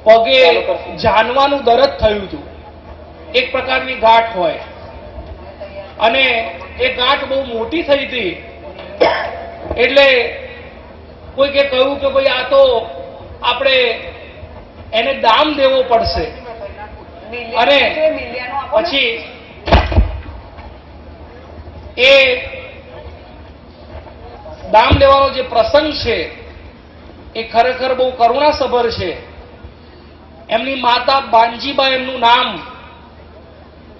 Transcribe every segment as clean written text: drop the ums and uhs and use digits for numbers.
પગે જાનવાનું દર્દ થયું હતું. એક પ્રકારની ગાંઠ હોય અને એ ગાંઠ બહુ મોટી થઈ હતી. એટલે કોઈકે કહ્યું કે ભાઈ આ તો આપણે એને દામ દેવો પડશે. અને પછી એ દામ લેવાનો જે પ્રસંગ છે એ ખરેખર બહુ કરુણાસભર છે. એમની માતા બાંજીબા એમનું નામ,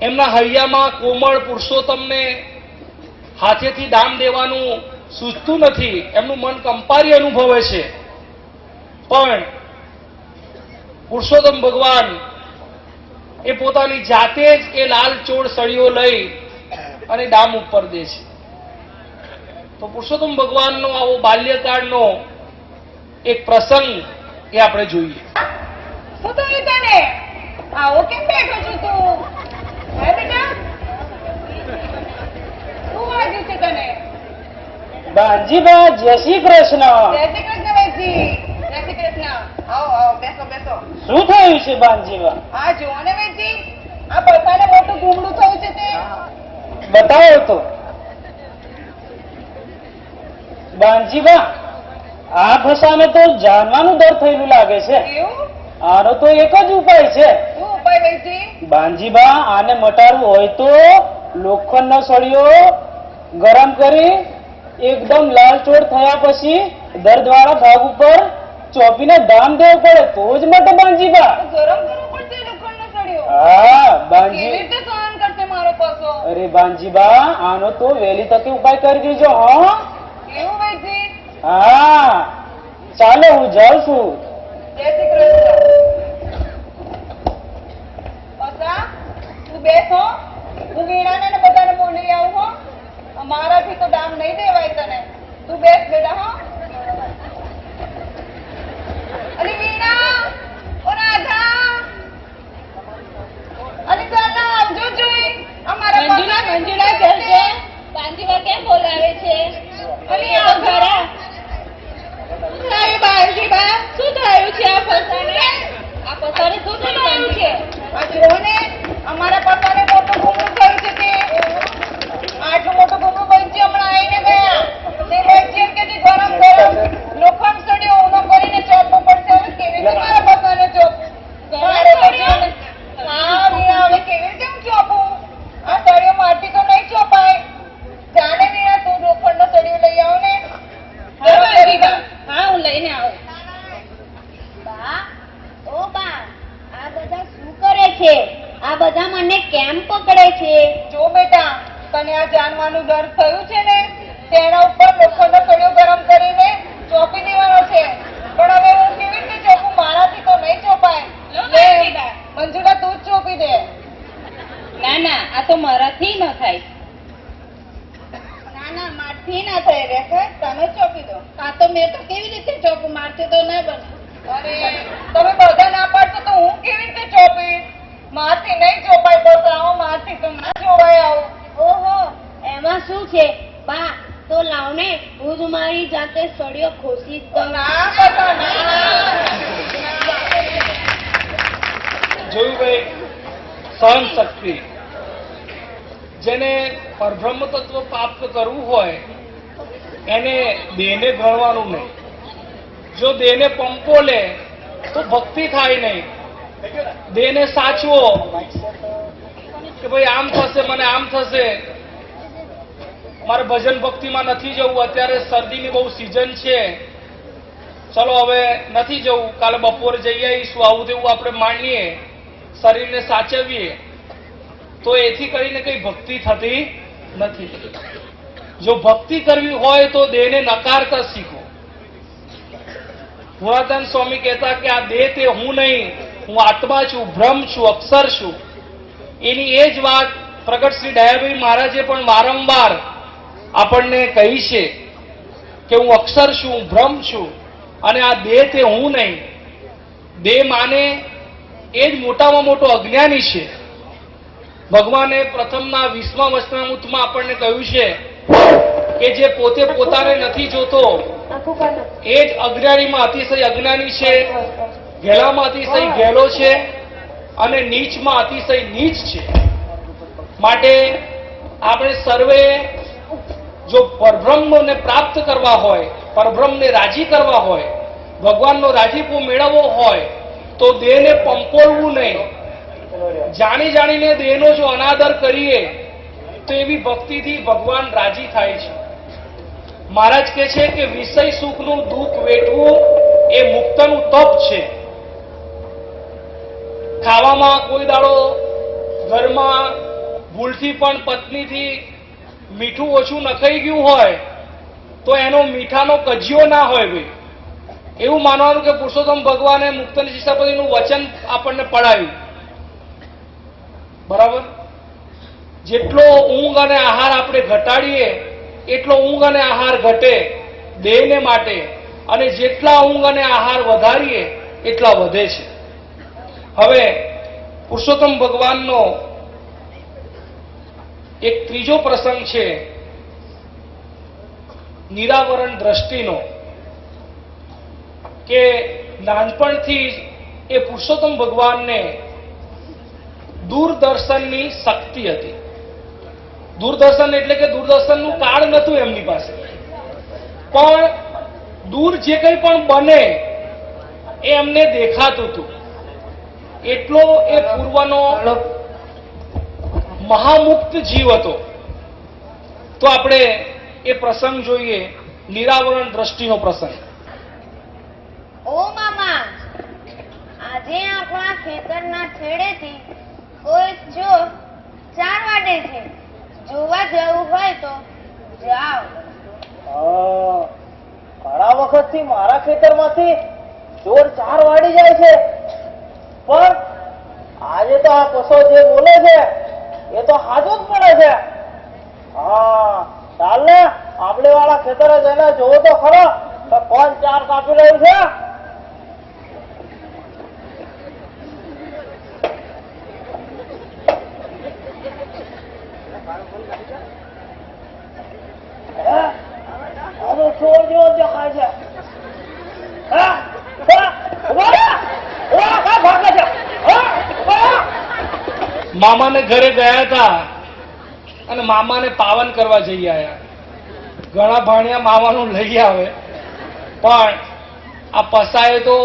એમના હૈયામાં કોમળ પુરુષોત્તમને હાથેથી દામ દેવાનું સૂઝતું નથી. એમનું મન કંપારી અનુભવે છે. પણ પુરુષોત્તમ ભગવાન એ પોતાની જાતે જ એ લાલ ચોળ સળીઓ લઈ અને દામ ઉપર દે છે. તો પુરુષોત્તમ ભગવાનનો આવો બાલ્યકાળનો એક પ્રસંગ એ આપણે જોઈએ. શું થયું તને? આવો કેમ બેઠો છો તું? હે બેટા, શું વાગ્યું છે તને? બાંજીબા, જય શ્રી કૃષ્ણ. જય શ્રી કૃષ્ણ વેચી. જય શ્રી કૃષ્ણ. આવો આવો, બેસો બેસો. શું થયું છે બાંજીબા? આ જુઓ ને વેચી, આ બધાને મોટું ગુમડું થયું છે તે. બતાવો તો. બાંજીબા, આ ભાષાને તો જાનવાનું દર થયેલું લાગે છે. એવું? આનો તો એક જ ઉપાય છે. શું ઉપાય વેચી? બાંજીબા, આને મટાડવું હોય તો લોખંડનો સળિયો ગરમ કરી એકદમ લાલચોળ થયા પછી દર્દવાળા ભાગ ઉપર ચોપીને દામ દેવું પડે તો જ મટે બાંજીબા. ગરમ કરવું પડશે લોખંડનો સળિયો? હા કેવી બાંજી. રીતે સહન કરશે મારો પસો? અરે બાંજીબા, આનો તો વહેલી તકે ઉપાય કરી દેજો. હા એવું વેચી? હા, ચાલો હું જાઉં છું. જય શ્રી કૃષ્ણ. પસા, તું બેસો. હું વીણાને ને બધાને બોલી આવું હો. મારાથી તો દામ નહીં દેવાય તને. તું બેસ બેટા હો. અલી વીણા, ઓ રાધા, અલી ચાલો આવજો જોઈ. અમારા મંજુલા છે. બાંજીબા કેમ બોલાવે છે? અલી આવ ઘરે. અરે બાંજીબા, શું થયું છે આ પસાને? આ પસાને શું થયું છે? આ જુઓ ને, અમારા પપ્પાને મોટું ગુમડું થયું છે તે. આટલું મોટું ગુમડું બનશે હમણાં આવીને ગયા. તે બનશે એમ કે જે ગરમ ગરમ લોખંડ સળિયો ઊનો કરીને ચોપવું પડશે. હવે કેવી રીતે મારા પપ્પાને ચોપ? મારે તો છે ને. હા વીણા, હવે કેવી રીતે હું ચોપું? આ સળિયો મારથી તો નહીં ચોપાય. જાને વીણા, તું લોખંડનો સળિયો લઈ આવ ને. હા બાંજીબા, હા હું લઈને આવું. બા, ઓ બા, આ બધા શું કરે છે? આ બધા મને કેમ પકડે છે? જો બેટા, તને આ જાનવાનું ડર થયું છે ને, તેના ઉપર લોખંડનો સળિયો ગરમ કરીને ચોપી દેવાનો છે. પણ હવે હું કેવી રીતે ચોપું? મારાથી તો નહીં ચોપાય. લો લે, બાંજીબા. મંજુલા તું જ ચોપી દે. ના ના, આ તો મારાથી ન થાય. ના ના, મારથી ના થાય. રેખા, તમે જ ચોપી દો. આ તો મેં તો કેવી રીતે ચોપું? મારથી તો ના બને. અરે, તમે બધા ના પાડશો તો હું કેવી રીતે ચોપીશ? મારથી નહીં ચોપાય. બસ આવો, મારથી તો ના જોવાય આવું. ઓહો, એમાં શું છે? બા, તો લાવને, હું જ મારી જાતે સળિયો ખોસી દઉં. ના બધા ના. જોયું ભાઈ, સહન શક્તિ. જેને પરબ્રહ્મ તત્વ પ્રાપ્ત કરવું હોય એને દેહને ગણવાનું નહીં. જો દેહને પંપો લે તો ભક્તિ થાય નહીં. દેહને સાચવો કે ભાઈ આમ થશે, મને આમ થશે, મારે ભજન ભક્તિમાં નથી જવું, અત્યારે શરદીની બહુ સિઝન છે, ચલો હવે નથી જવું, કાલે બપોરે જઈ આવીશું, આવું તેવું આપણે માનીએ, શરીરને સાચવીએ, તો એથી કરીને કઈ ભક્તિ થતી નથી. જો ભક્તિ કરવી હોય તો દેહને નકારતા શીખો. પુરાતન સ્વામી કહેતા કે આ દેહ તે હું નહીં, હું આત્મા છું, બ્રહ્મ છું, અક્ષર છું. એની એ જ વાત પ્રગટ શ્રી દયાભાઈ મહારાજે પણ વારંવાર આપણને કહી છે કે હું અક્ષર છું, હું બ્રહ્મ છું, અને આ દેહ તે હું નહીં. દેહ માને એ જ મોટામાં મોટો અજ્ઞાની છે. ભગવાને પ્રથમના 20મા વચનામૃતમાં આપણને કહ્યું છે કે જે પોતે પોતાને નથી જોતો એ જ અજ્ઞાનીમાં અતિશય અજ્ઞાની છે. ઘેલામાં અતિશય ઘેલો છે અને નીચમાં અતિશય નીચ છે. માટે આપણે સર્વે જો પરબ્રહ્મને પ્રાપ્ત કરવા હોય, પરબ્રહ્મને રાજી કરવા હોય, ભગવાનનો રાજીપો મેળવવો હોય તો દેહને પંપોળવું નહીં. જાણી જાણીને દેહનો જો અનાદર કરીએ તો એવી ભક્તિથી ભગવાન રાજી થાય છે. મહારાજ કહે છે કે વિષય સુખનું દુઃખ વેઠવું એ મુક્તનું તપ છે. ખાવામાં કોઈ દાડો ઘરમાં ભૂલથી પણ પત્નીથી મીઠું ઓછું નખાઈ ગયું હોય તો એનો મીઠાનો કજિયો ના હોય ભાઈ, એવું માનવાનું કે પુરુષોત્તમ ભગવાને મુક્તની શિક્ષાપતિનું વચન આપણને પડાવ્યું. બરાબર? જેટલો ઊંઘ અને આહાર આપણે ઘટાડીએ એટલો ઊંઘ અને આહાર ઘટે દેહને માટે, અને જેટલા ઊંઘ અને આહાર વધારીએ એટલા વધે છે. હવે પુરુષોત્તમ ભગવાનનો એક ત્રીજો પ્રસંગ છે નિરાવરણ દ્રષ્ટિનો, કે નાનપણથી એ પુરુષોત્તમ ભગવાનને દૂરદર્શનની શક્તિ હતી. દૂરદર્શન એટલે કે દૂરદર્શનનું કાર્ડ નહોતું એમની પાસે, પણ દૂર જે કંઈ પણ બને એ એમને દેખાતું હતું. એટલો એ પૂર્વનો મહામુક્ત જીવ હતો. તો આપણે એ પ્રસંગ જોઈએ, નિરાવરણ દ્રષ્ટિનો પ્રસંગ. ઓ મામા, આજે આપણા ખેતરના છેડેથી કોઈ ચોર ચાર વાડે છે. જોવા જવું હોય તો જાઓ. ઘણા વખતથી મારા ખેતરમાંથી ચોર ચાર વાડી જાય છે, પણ આજે તો આ પશો જે બોલે છે એ તો હાજુ જ પડે છે. હા, ચાલ ને આપણે વાળા ખેતરે જઈને જોવો તો ખરો કે કોણ ચાર કાપી રહ્યું છે. ચોર જેવો દેખાય છે. મામાને ઘરે ગયા હતા અને મામાને પાવન કરવા જઈ આવ્યા. ઘણા ભાણિયા મામાનું લઈ આવે, પણ આ પસાએ તો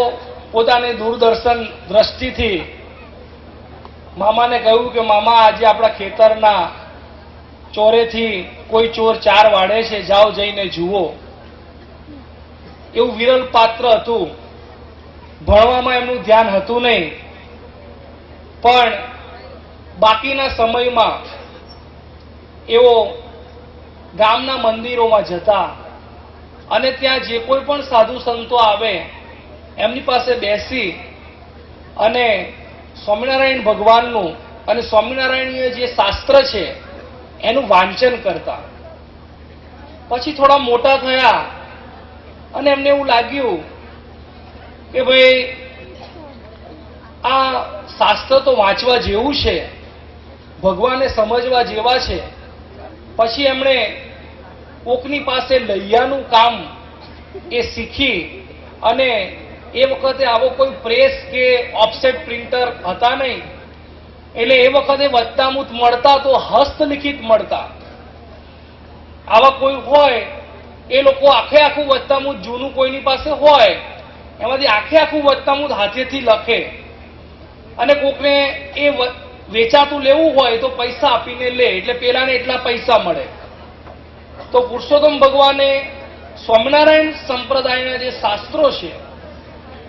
પોતાની દૂરદર્શન દ્રષ્ટિથી મામાને કહ્યું કે મામા, આજે આપણા ખેતરના ચોરેથી કોઈ ચોર ચાર વાડે છે, જાઓ જઈને જુઓ. એવું વિરલ પાત્ર હતું. ભણવામાં એમનું ધ્યાન હતું નહીં, પણ બાકીના સમયમાં એવો ગામના મંદિરોમાં જતા અને ત્યાં જે કોઈ પણ સાધુ સંતો આવે એમની પાસે બેસી અને સ્વામિનારાયણ ભગવાનનું અને સ્વામિનારાયણીય જે શાસ્ત્ર છે એનું વાંચન કરતા. પછી થોડા મોટા થયા અને એમને એવું લાગ્યું કે ભાઈ આ શાસ્ત્ર તો વાંચવા જેવું છે, ભગવાનને સમજવા જેવા છે. પછી એમણે કોકની પાસે લૈયાનું કામ એ શીખી, અને એ વખતે આવો કોઈ પ્રેસ કે ઓફસેટ પ્રિન્ટર હતા નહીં, એટલે એ વખતે વત્તામૂત મળતા તો હસ્તલિખિત મળતા. આવા કોઈ હોય એ લોકો આખે આખું વત્તામૂત જૂનું કોઈની પાસે હોય એમાંથી આખે આખું વત્તામૂત હાથેથી લખે, અને કોકને એ વેચાતું લેવું હોય તો પૈસા આપીને લે, એટલે પેલાને એટલા પૈસા મળે. તો પુરુષોત્તમ ભગવાને સ્વામિનારાયણ સંપ્રદાયના જે શાસ્ત્રો છે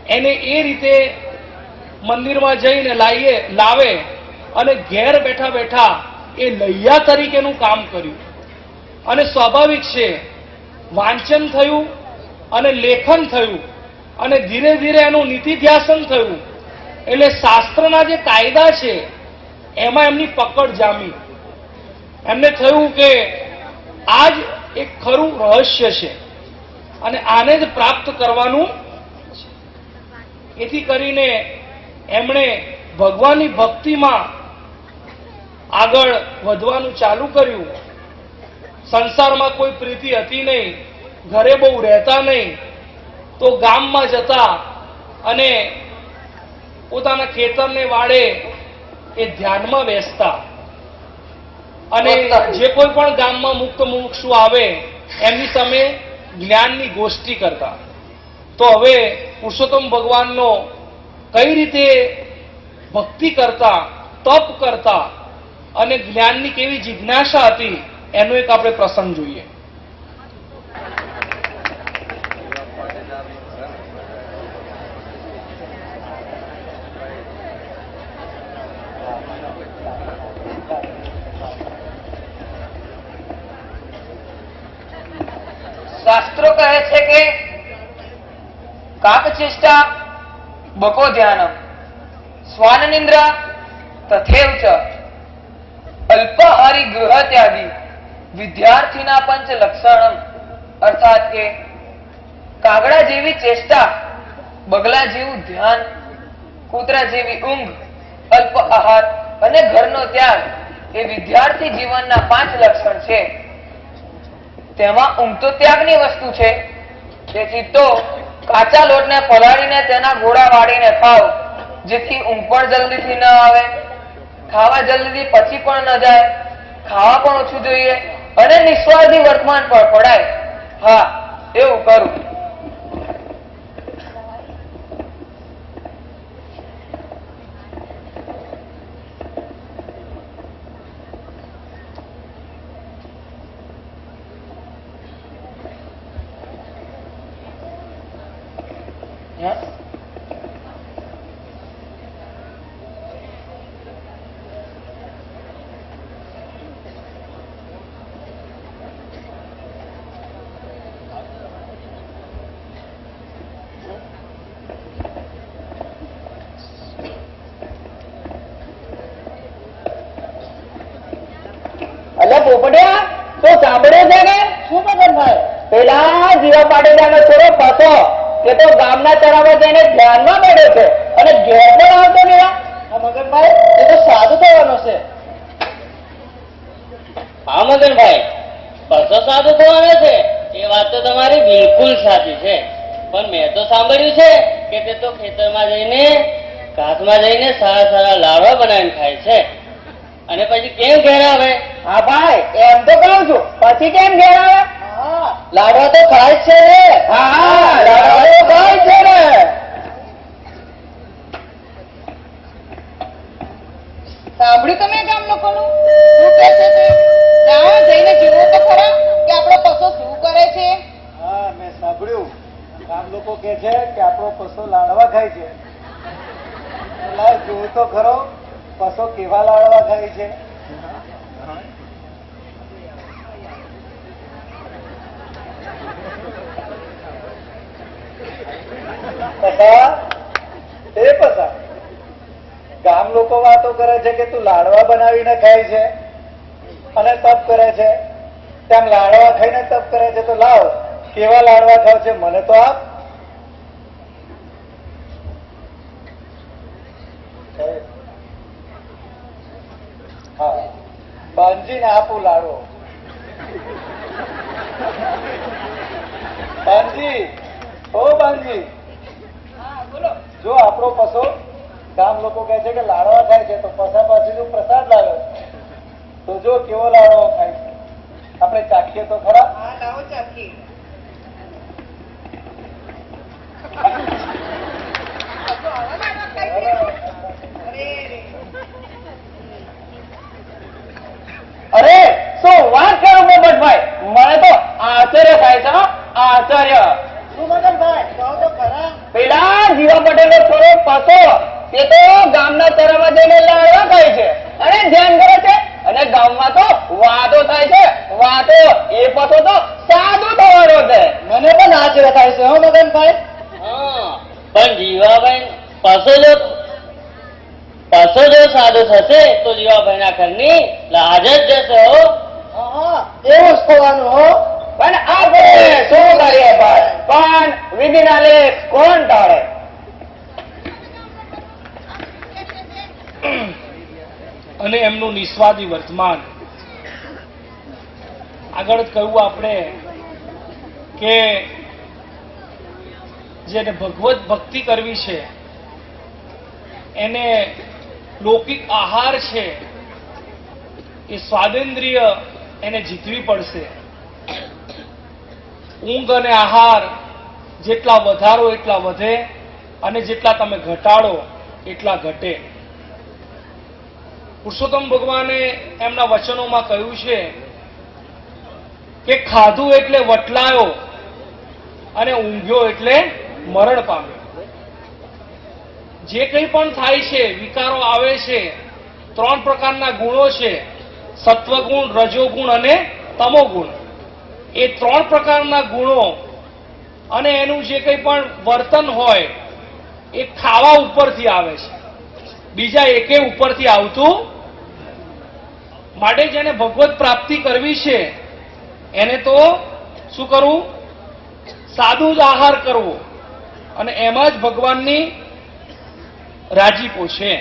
એને એ રીતે મંદિરમાં જઈને લાવે અને ઘેર બેઠા બેઠા એ લૈયા તરીકેનું કામ કર્યું. અને સ્વાભાવિક છે, વાંચન થયું અને લેખન થયું અને ધીરે ધીરે એનું નીતિધ્યાસન થયું. એટલે શાસ્ત્રના જે કાયદા છે એમાં એમની પકડ જામી. એમને થયું કે આ જ એક ખરું રહસ્ય છે અને આને જ પ્રાપ્ત કરવાનું. એથી કરીને એમણે ભગવાનની ભક્તિમાં આગળ વધવાનું ચાલુ કર્યું. સંસારમાં કોઈ પ્રીતિ હતી નહીં, ઘરે બહુ રહેતા નહીં, તો ગામમાં જતા અને પોતાના ખેતરને વાડે એ ધ્યાનમાં બેસતા અને જે કોઈ પણ ગામમાં મુક્ત મુમુક્ષુ આવે એમની સામે જ્ઞાનની ગોષ્ઠી કરતા. તો હવે પુરુષોત્તમ ભગવાનનો કઈ રીતે ભક્તિ કરતા, તપ કરતા અને જ્ઞાનની કેવી જિજ્ઞાસા હતી એનો એક આપણે પ્રસંગ જોઈએ. શાસ્ત્રો કહે છે કે કાકચેષ્ટા બકો ધ્યાનમ શ્વાન નિંદ્રા તથેવ ચ અલ્પાહારી ગૃહ ત્યાગી વિદ્યાર્થીના પંચ લક્ષણમ. અર્થાત કે કાગડા જેવી ચેષ્ટા, બગલા જેવું ધ્યાન, કૂતરા જેવી ઊંઘ, અલ્પ આહાર અને ઘરનો ત્યાગ એ વિદ્યાર્થી જીવનના 5 લક્ષણ છે. તેમાં ઊંઘ તો ત્યાગની વસ્તુ છે. તેથી તો કાચા લોટને પલાળીને તેના ગોળા વાળીને ખાવ, જેથી ઊંઘ પણ જલ્દીથી ન આવે, ખાવા જલ્દીથી પછી પણ ન જાય, ખાવા પણ ઓછું જોઈએ અને નિસ્વાર્થી વર્તમાન પણ પડાય. હા, એવું કરું. અલ્યા પોપડિયા, તો સાંભળે છે કે શું મગનભાઈ? પેલા જીવા પાટીદારનો થોડો પાછો કે તો ગામના ચરાવવા જઈને ધ્યાનમાં પડ્યો છે અને ઘેર પણ આવતો નહીં. હા મગનભાઈ, એ તો સાદું થવાનો છે. હા મગનભાઈ, પાછો સાદું થવાનો છે એ વાત તો તમારી બિલકુલ સાચી છે. પણ મેં તો સાંભળ્યું છે કે તે તો ખેતરમાં જઈને ઘાસમાં જઈને સારા સારા લાડવા બનાવીને ખાય છે અને પછી કેમ ઘેર આવે? હા ભાઈ, એમ તો કહું છું, પછી કેમ ઘેર આવે? લાડવા તો ખાય છે ને. હા, લાડવા તો ખાય છે ને. સાંભળ્યું તમે ગામ લોકોનું શું કહે છે તે? જાઓ જઈને જીવો તો ખરા કે આપણો પશુ શું કરે છે. હા, મેં સાંભળ્યું. ગામ લોકો કહે છે કે આપણો પશુ લાડવા ખાય છે. લાવ જોવું તો ખરો પશુ કેવા લાડવા ખાય છે. પસા ગામ લોકો વાતો કરે છે કે તું લાડવા બનાવીને ખાય છે અને તપ કરે છે. તેમ લાડવા ખાઈને તપ કરે છે તો લાવ કેવા લાડવા ખાવ છે મને તો આપ. હા, બાંજીને આપું લાડવો. બાંજી, ઓ બાંજી, જો આપણો પશુ ગામ લોકો કહે છે કે લાડવા ખાય છે તો પસા પાસેથી પ્રસાદ લાવે તો જો કેવો લાડવો ખાય છે આપણે ચાખીએ તો ખરા. હા, લાવો ચાખી. અરે શું વાત કરું પોપટભાઈ, મને તો આશ્ચર્ય થાય છે. આશ્ચર્ય. શું મગનભાઈ કહો તો ખરા. પેલા જીવા પટેલનો થોડો પાછો તે તો ગામના તરામાં જઈને લાડવા ખાય છે અને ધ્યાન કરે છે અને ગામમાં તો વાતો થાય છે. વાતો એ પાછો તો સાદું થવાનો છે. મને પણ આશ્ચર્ય થાય છે હો મગનભાઈ. હા, પણ જીવાભાઈ પાછો જો સાદું થશે તો જીવાભાઈના ઘરની લાજ જ જશે. હો હા, એવું જ થવાનું હો. પણ આપણે શું કરીએ ભાઈ, પણ વિધિના લેખ કોણ ટાળે? અને એમનું નિસ્વાદી વર્તમાન. આગળ જ કહ્યું આપણે કે જેને ભગવત ભક્તિ કરવી છે એને લૌકિક આહાર છે એ સ્વાદેન્દ્રિય એને જીતવી પડશે. ઊંઘ અને આહાર જેટલા વધારો એટલા વધે અને જેટલા તમે ઘટાડો એટલા ઘટે. પુરુષોત્તમ ભગવાને એમના વચનોમાં કહ્યું છે કે ખાધું એટલે વટલાયો અને ઊંઘ્યો એટલે મરણ પામ્યો. જે કંઈ પણ થાય છે, વિકારો આવે છે, 3 પ્રકારના ગુણો છે, સત્વગુણ, રજોગુણ અને તમોગુણ. એ 3 પ્રકારના ગુણો અને એનું જે કંઈ પણ વર્તન હોય એ ખાવા ઉપરથી આવે છે, બીજા એકે ઉપરથી આવતું. માટે જેને ભગવત પ્રાપ્તિ કરવી છે એને તો શું કરવું? સાદું જ આહાર કરવો અને એમાં જ ભગવાનની રાજીપો છે.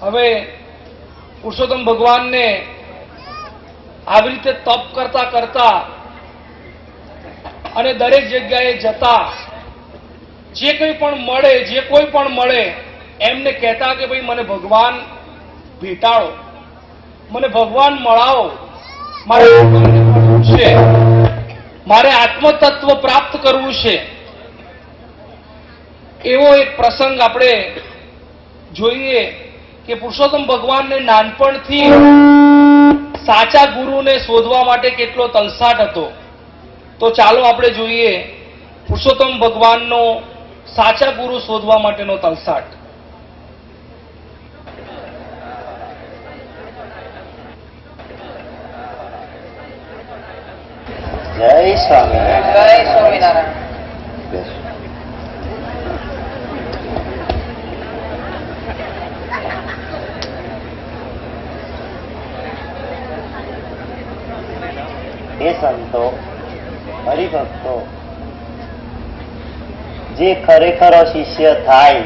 હવે પુરુષોત્તમ ભગવાનને આવી રીતે તપ કરતા કરતા અને દરેક જગ્યાએ જતા જે કંઈ પણ મળે, જે કોઈ પણ મળે એમને કહેતા કે ભાઈ મને ભગવાન ભેટાડો, મને ભગવાન મળાવો, મારે ભગવાનને મળવું છે, મારે આત્મતત્વ પ્રાપ્ત કરવું છે. એવો એક પ્રસંગ આપણે જોઈએ કે પુરુષોત્તમ ભગવાનને નાનપણથી સાચા ગુરુને શોધવા માટે કેટલો તલસાટ હતો. તો ચાલો આપણે જોઈએ પુરુષોત્તમ ભગવાનનો સાચા ગુરુ શોધવા માટેનો તલસાટ. જય સ્વામિનારાયણ. જય સ્વામિનારાયણ. હે સંતો, હરિભક્તો, જે ખરેખર શિષ્ય થાય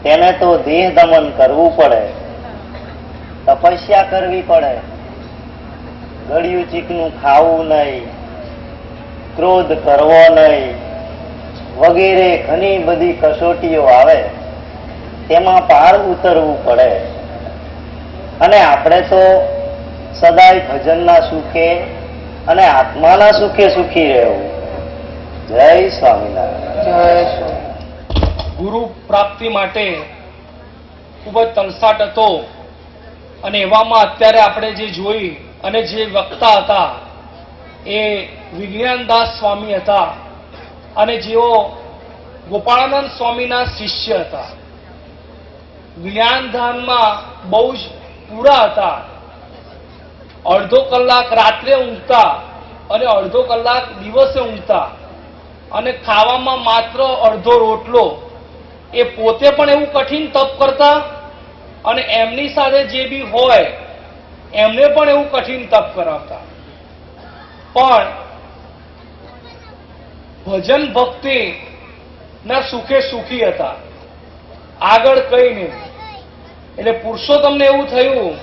તેને તો દેહ દમન કરવું પડે, તપસ્યા કરવી પડે, ગળ્યું ચીકનું ખાવું નહીં, ક્રોધ કરવો નહીં, વગેરે ઘણી બધી કસોટીઓ આવે તેમાં પાર ઉતરવું પડે. અને આપણે તો સદાય ભજનના સુખે અને આત્માના સુખે સુખી રહેવું. જય સ્વામિનારાયણ. જય સ્વામિનારાયણ. ગુરુ પ્રાપ્તિ માટે ખૂબ જ તલસાટ હતો અને એવામાં અત્યારે આપણે જે જોઈ અને જે વક્તા હતા એ વિજ્ઞાનદાસ સ્વામી હતા અને જેઓ ગોપાળાનંદ સ્વામીના શિષ્ય હતા. જ્ઞાનધામમાં બહુ જ પૂરા હતા. અડધો કલાક રાત્રે ઊંઘતા અને અડધો કલાક દિવસે ઊંઘતા અને ખાવામાં માત્ર અડધો રોટલો. એ પોતે પણ એવું કઠિન તપ કરતા અને એમની સાથે જે બી હોય એમને પણ એવું કઠિન તપ કરાવતા. પણ ભજન ભક્તિ ના સુખે સુખી હતા, આગળ કઈ નહીં. એટલે પુરુષોત્તમને એવું થયું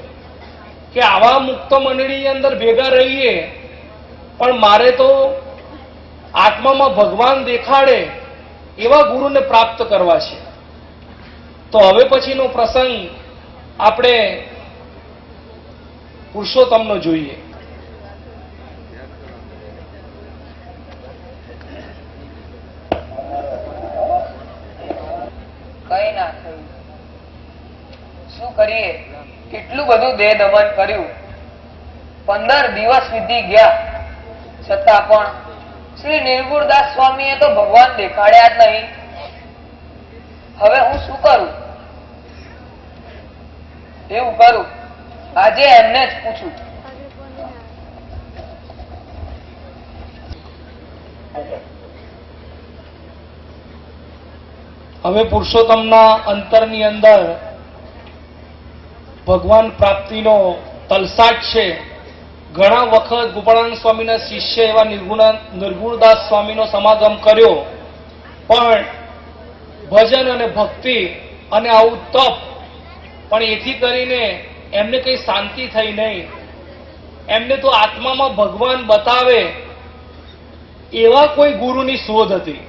કે આવા મુક્ત મંડળીની અંદર ભેગા રહીએ પણ મારે તો આત્મામાં ભગવાન દેખાડે એવા ગુરુને પ્રાપ્ત કરવા છે. તો હવે પછીનો પ્રસંગ આપણે પુરુષોત્તમનો જોઈએ. કઈ ના થયું. શું કરીએ? કેટલું બધું દેહ દમન કર્યું. 15 દિવસ વીતી ગયા છતાં પણ શ્રી નિર્ગુણદાસ સ્વામીએ તો ભગવાન દેખાડ્યા જ નહીં. હવે હું શું કરું? એવું કરું, આજે એમને જ પૂછું. હવે પુરુષોત્તમના અંતરની અંદર ભગવાન પ્રાપ્તિનો તલસાટ છે. ઘણા વખત ગોપાળાનંદ સ્વામીના શિષ્ય એવા નિર્ગુણદાસ સ્વામીનો સમાગમ કર્યો પણ ભજન અને ભક્તિ અને આવું તપ પણ એથી કરીને એમને કઈ શાંતિ થઈ નહીં. એમને તો આત્મામાં ભગવાન બતાવે એવા કોઈ ગુરુની શોધ હતી.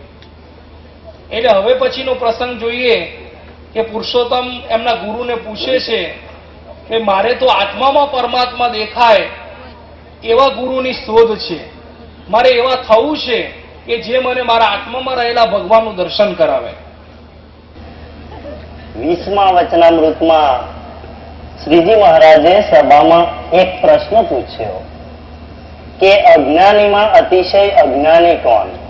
એટલે હવે પછીનો પ્રસંગ જોઈએ કે પુરુષોત્તમ એમના ગુરુને પૂછે છે કે મારે તો આત્મામાં પરમાત્મા દેખાય એવા ગુરુની શોધ છે, મારે એવા થવું છે કે જે મને મારા આત્મામાં રહેલા ભગવાનનું દર્શન કરાવે. 20મા વચનામૃતમાં શ્રીજી મહારાજે સભામાં એક પ્રશ્ન પૂછ્યો કે અજ્ઞાનીમાં અતિશય અજ્ઞાની કોણ?